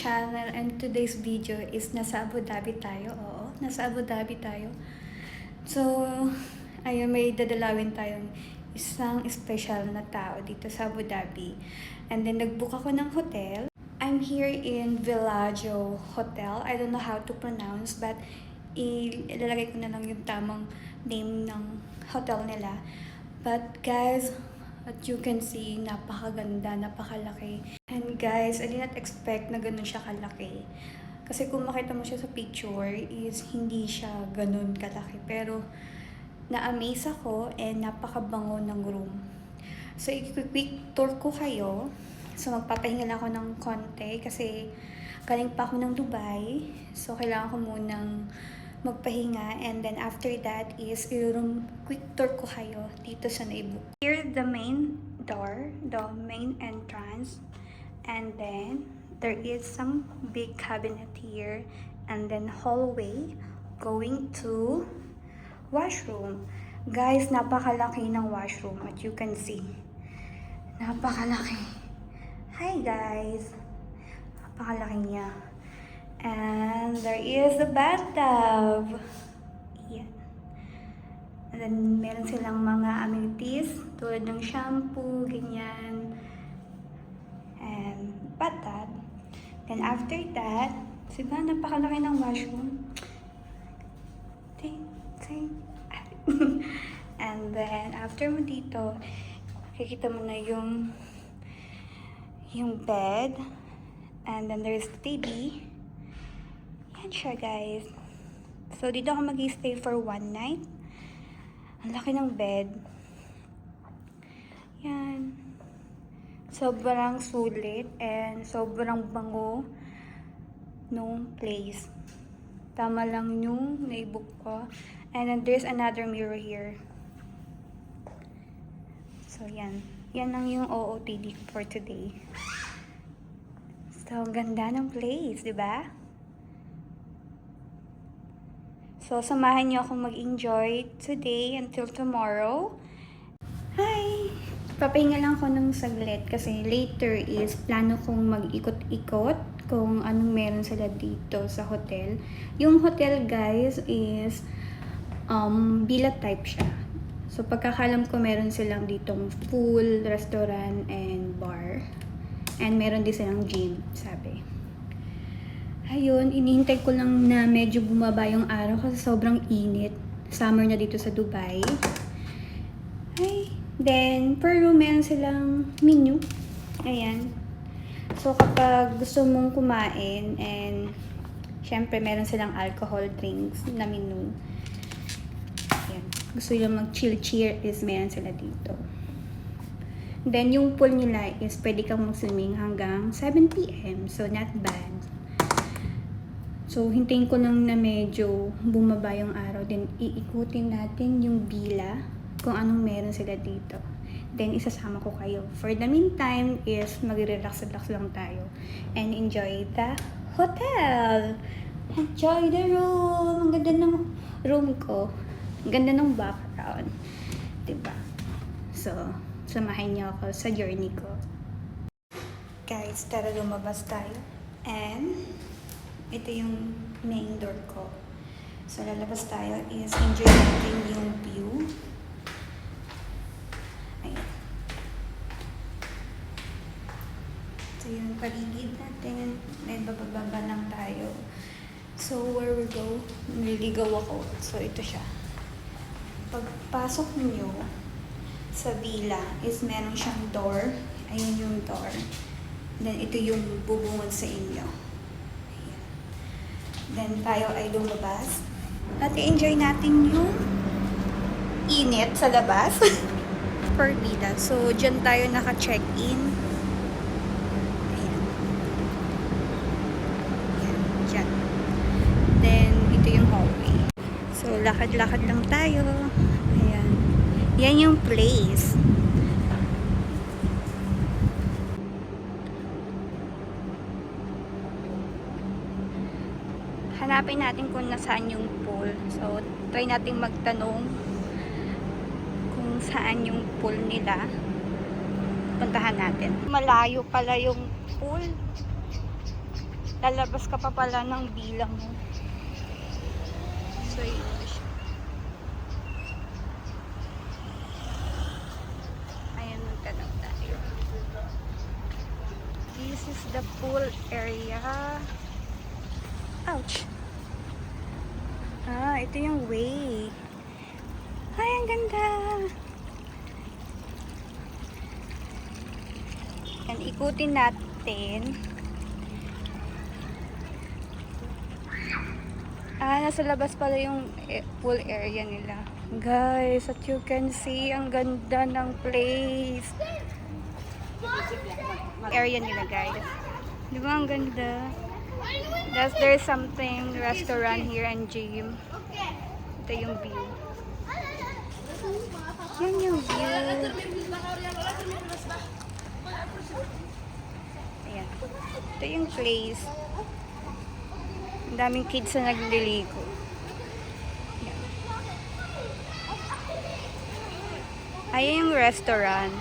channel, and today's video is nasa Abu Dhabi tayo. Oo, nasa Abu Dhabi tayo. So, ayun, may dadalawin tayong isang special na tao dito sa Abu Dhabi. And then nagbook ako ng hotel. I'm here in Villaggio Hotel. I don't know how to pronounce, but ilalagay ko na lang yung tamang name ng hotel nila. But guys, as you can see, napakaganda, napakalaki. And guys, I did not expect na ganun siya kalaki. Kasi kung makita mo siya sa picture, is hindi siya ganun kalaki. Pero, na-amaze ako and napakabango ng room. So, i-quick tour ko kayo. So, magpapahinga lang ako ng konti kasi galing pa ako ng Dubai. So, kailangan ko munang magpahinga, and then after that is i-room quick tour ko kayo dito sa naibook. Here the main door, the main entrance, and then there is some big cabinet here, and then hallway going to washroom. Guys, napakalaki ng washroom as you can see. Napakalaki. Hi guys. Napakalaki niya. And there is a bathtub. Yan. And then, meron silang mga amenities tulad ng shampoo, ganyan. And bathtub. Then after that, diba, napakalaki ng washroom. And then, after mo dito, kikita mo na yung bed. And then there's the TV. Yan siya, guys. So, dito ako mag-stay for one night. Ang laki ng bed. Yan. Sobrang sulit and sobrang bango nung place. Tama lang yung naibook ko. And then there's another mirror here. So, yan. Yan lang yung OOTD for today. So, ang ganda ng place, di ba? So, samahan niyo akong mag-enjoy today until tomorrow. Hi! Papahinga lang ako ng saglit kasi later is plano kong mag-ikot-ikot kung anong meron sila dito sa hotel. Yung hotel, guys, is villa type siya. So, pagkakalam ko meron silang ditong pool, restaurant, and bar. And meron din silang gym, sabi. Ayun, inihintay ko lang na medyo bumaba yung araw kasi sobrang init. Summer na dito sa Dubai. Ay, then, per room meron silang menu. Ayan. So, kapag gusto mong kumain and syempre meron silang alcohol drinks na menu. Ayan. Gusto nyo mag-chill-cheer is meron sila dito. Then, yung pool nila is pwede kang mag-swimming hanggang 7 PM. So, not bad. So, hintayin ko lang na medyo bumaba yung araw. Then, iikutin natin yung villa kung anong meron sila dito. Then, isasama ko kayo. For the meantime, is mag-relax-relax lang tayo. And enjoy the hotel! Enjoy the room! Ang ganda ng room ko. Ang ganda ng background. Diba? So, samahan niyo ako sa journey ko. Guys, tara lumabas tayo. And ito yung main door ko. So, lalabas tayo is enjoy natin yung view. Ayan. So, yung paligid natin. Then, bababa lang tayo. So, where we go? Nililigaw ako. So, ito siya. Pagpasok niyo sa villa is meron siyang door. Ayun yung door. Then, ito yung bubungad sa inyo. Then, tayo ay lumabas. At i-enjoy natin yung init sa labas. Per villa. So, dyan tayo naka-check-in. Ayan. Ayan, dyan. Then, ito yung hallway. So, lakad-lakad lang tayo. Ayan. Yan yung place. Hanapin natin kung nasaan yung pool. So, try natin magtanong kung saan yung pool nila. Puntahan natin. Malayo pala yung pool. lalabas ka pa pala ng bilang mo. So, yun na siya. Ayan, magtanong tayo. This is the pool area. Ouch! Ah, ito yung way. Ay, ang ganda! Yan, ikutin natin. Ah, nasa labas pala yung pool area nila. Guys, as you can see, ang ganda ng place. Area nila, guys. Di ba ang ganda? There's something, restaurant here and gym. Ito yung view. Yan yung view. Ayan. Ito yung place. Ang daming kids na nagliligo. Ayan. Ayan yung restaurant.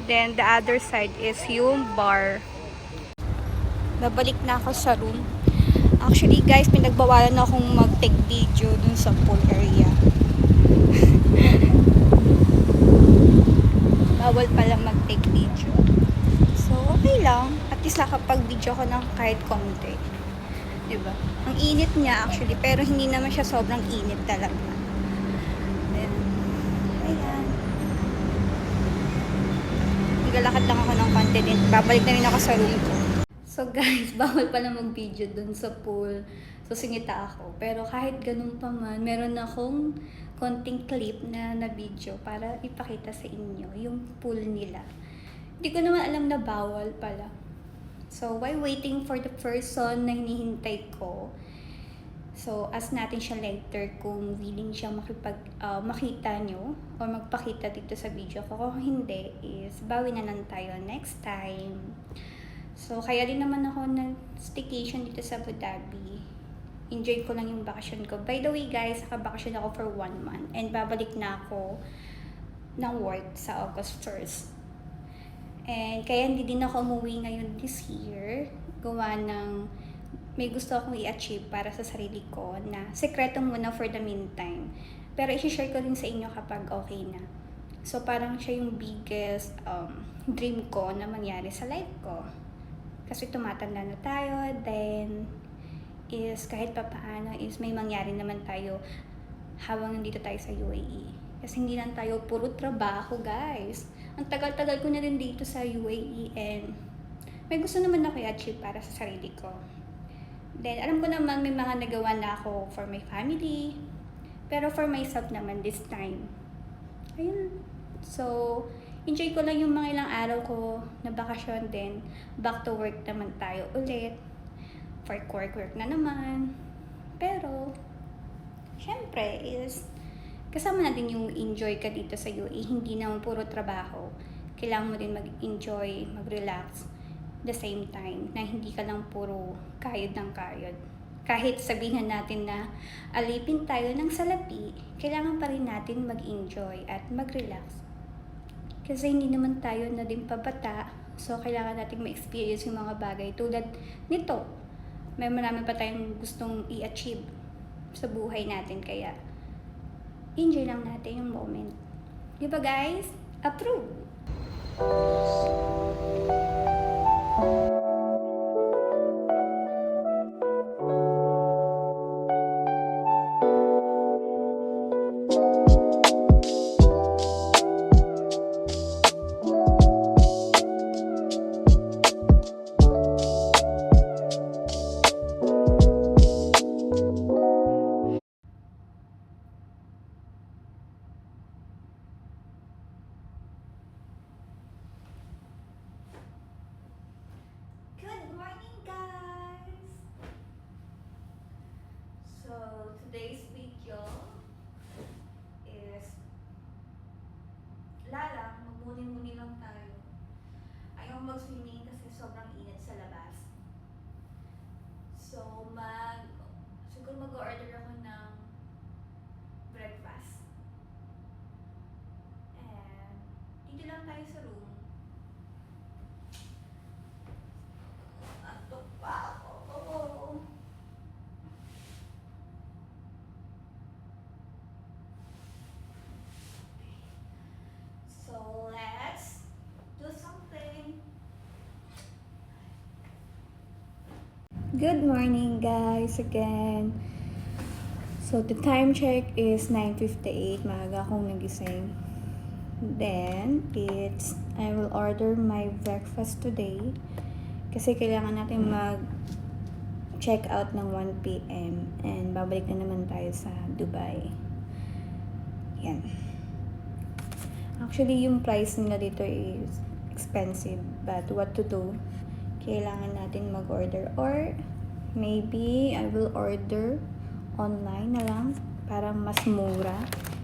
Then the other side is yung bar. Babalik na ako sa room. Actually guys, pinagbawalan na akong mag-take video dun sa pool area. Bawal pala mag-take video. So, okay lang. At least nakapag-video ko ng kahit konti. Diba? Ang init niya actually, pero hindi naman siya sobrang init talaga. Then, ayan. Naglalakad lang ako ng konti din. Babalik na rin ako sa room ko. So guys, bawal pala mag-video dun sa pool. So singita ako. Pero kahit ganun pa man, meron akong konting clip na video para ipakita sa inyo yung pool nila. Hindi ko naman alam na bawal pala. So while waiting for the person na hinihintay ko, so ask natin siya later kung willing siya makita nyo or magpakita dito sa video ko. Kung hindi is bawi na lang tayo next time. So, kaya din naman ako nag-staycation dito sa Abu Dhabi. Enjoy ko lang yung bakasyon ko. By the way guys, nakabakasyon ako for 1 month. And babalik na ako ng work sa August 1st. And kaya hindi din ako umuwi ngayon this year. Gawa ng may gusto akong i-achieve para sa sarili ko na sekreto muna for the meantime. Pero i-share ko rin sa inyo kapag okay na. So, parang siya yung biggest dream ko na mangyari sa life ko. Kasi tumatanda na tayo, then is kahit pa paano is may mangyari naman tayo habang nandito tayo sa UAE. Kasi hindi lang tayo puro trabaho, guys. Ang tagal-tagal ko na rin dito sa UAE and may gusto naman ako i-achieve para sa sarili ko. Then alam ko naman may mga nagawa na ako for my family, pero for myself naman this time. Ayun. So, enjoy ko lang yung mga ilang araw ko na bakasyon, din back to work naman tayo ulit. For work na naman. Pero, syempre is, kasama na din yung enjoy ka dito sa UAE. Hindi naman puro trabaho. Kailangan mo din mag-enjoy, mag-relax the same time. Na hindi ka lang puro kayod ng kayod. Kahit sabihin natin na alipin tayo ng salapi, kailangan pa rin natin mag-enjoy at mag-relax. Kasi hindi naman tayo na din pabata, so kailangan natin ma-experience yung mga bagay tulad nito. May marami pa tayong gustong i-achieve sa buhay natin, kaya enjoy lang natin yung moment. Di ba guys? Approve! So, today's video is magmuni-muni lang tayo. Ayaw mag-swimming kasi sobrang init sa labas. So, siguro mag-order ako ng breakfast. And, dito lang tayo sa room. Antok pa ako. Good morning guys again. So the time check is 9:58. Maaga akong nagising. Then I will order my breakfast today kasi kailangan natin check out ng 1 p.m. and babalik na naman tayo sa Dubai. Yan. Actually, yung price nila dito is expensive, but what to do? Kailangan natin mag-order, or maybe I will order online na lang para mas mura.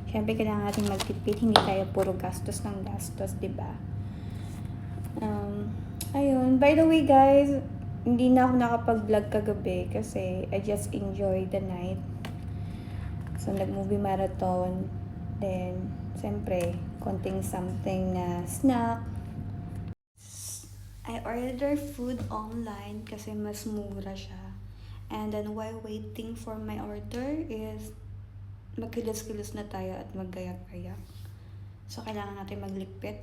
Siyempre, kailangan natin magtipid, hindi tayo puro gastos ng gastos, diba? Ayun. By the way, guys, hindi na ako nakapag-vlog kagabi kasi I just enjoyed the night. So, nag-movie marathon. Then, siyempre, konting something na snack. I ordered food online kasi mas mura siya. And then, while waiting for my order is magkilos-kilos na tayo at maggayak-gayak. So, kailangan natin magligpit.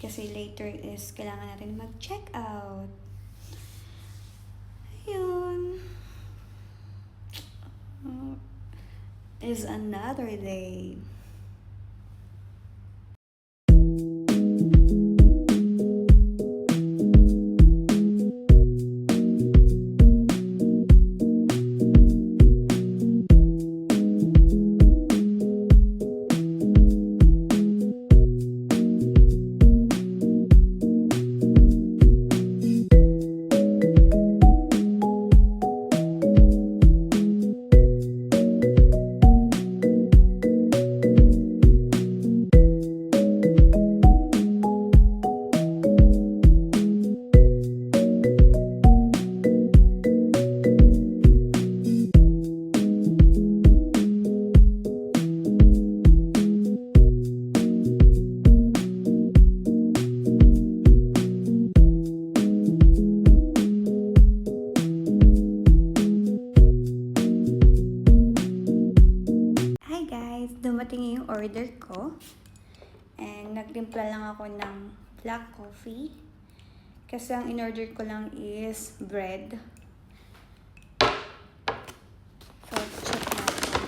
Kasi later is kailangan natin mag-check out. Ayun. Is another day. Dumating yung order ko. And nagtimpla lang ako ng black coffee. Kasi ang in-order ko lang is bread. So, check natin.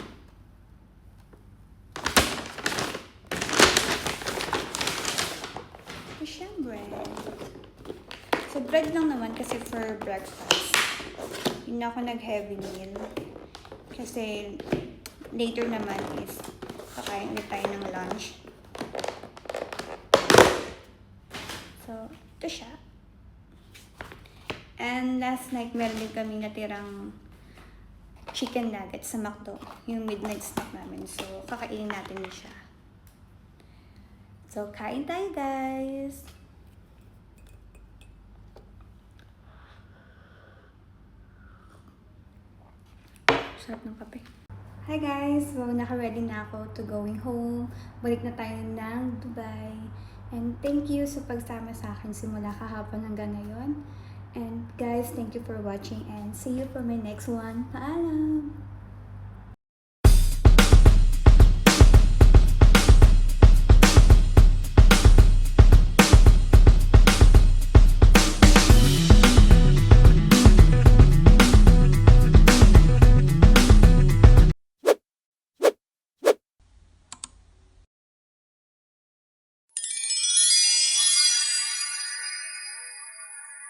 Ito siyang bread. So, bread lang naman kasi for breakfast. Hindi na ako nag-heavy meal. Kasi later naman is kakain ulit tayo ng lunch. So, ito siya. And last night, meron din kami natirang chicken nuggets sa McDo. Yung midnight snack namin. So, kakainin natin siya. So, kain tayo, guys! Sarap ng kape. Hi guys! So, naka-ready na ako to going home. Balik na tayo ng Dubai. And thank you sa pagsama sa akin simula kahapon hanggang ngayon. And guys, thank you for watching and see you for my next one. Paalam!